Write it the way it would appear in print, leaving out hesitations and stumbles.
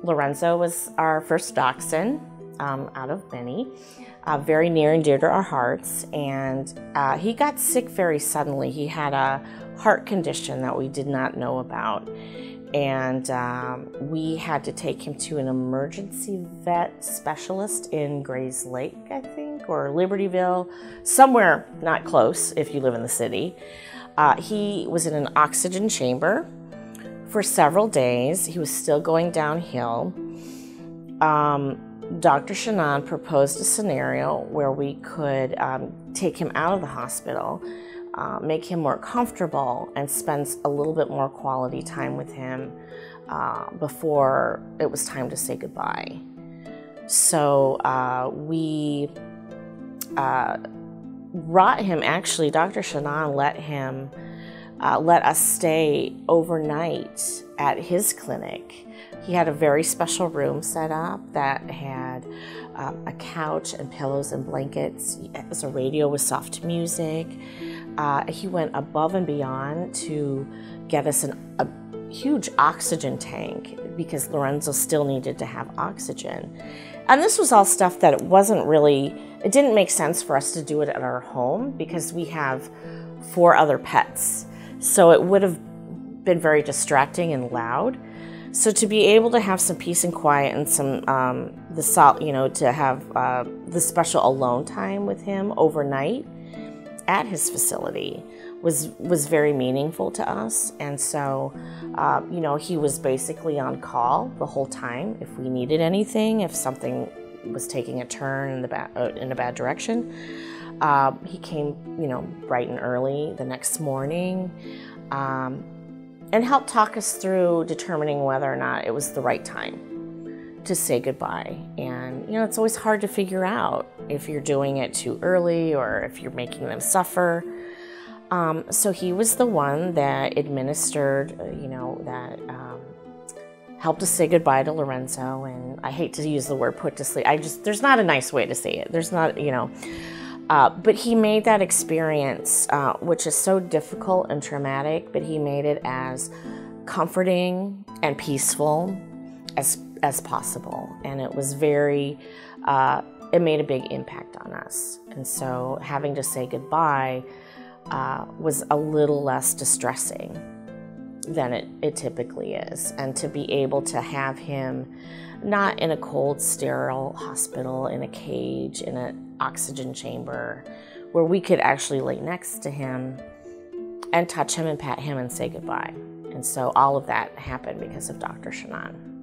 Lorenzo was our first dachshund out of many, very near and dear to our hearts, and he got sick very suddenly. He had a heart condition that we did not know about, and we had to take him to an emergency vet specialist in Grays Lake, I think, or Libertyville, somewhere not close if you live in the city. He was in an oxygen chamber for several days. He was still going downhill. Dr. Shannon proposed a scenario where we could take him out of the hospital, make him more comfortable, and spend a little bit more quality time with him before it was time to say goodbye. So we brought him, actually, Dr. Shannon let us stay overnight at his clinic. He had a very special room set up that had a couch and pillows and blankets. It was a radio with soft music. He went above and beyond to get us a huge oxygen tank because Lorenzo still needed to have oxygen. And this was all stuff that it didn't make sense for us to do it at our home because we have 4 other pets. So it would have been very distracting and loud. So to be able to have some peace and quiet and some to have the special alone time with him overnight at his facility was very meaningful to us. And so he was basically on call the whole time if we needed anything, if something was taking a turn in a bad direction. He came bright and early the next morning. And help talk us through determining whether or not it was the right time to say goodbye. And, it's always hard to figure out if you're doing it too early or if you're making them suffer. So he was the one that administered, helped us say goodbye to Lorenzo. And I hate to use the word put to sleep. There's not a nice way to say it. There's not, but he made that experience, which is so difficult and traumatic, but he made it as comforting and peaceful as possible. And it was it made a big impact on us. And so having to say goodbye was a little less distressing than it typically is. And to be able to have him not in a cold, sterile hospital, in a cage, in an oxygen chamber, where we could actually lay next to him and touch him and pat him and say goodbye. And so all of that happened because of Dr. Shannon.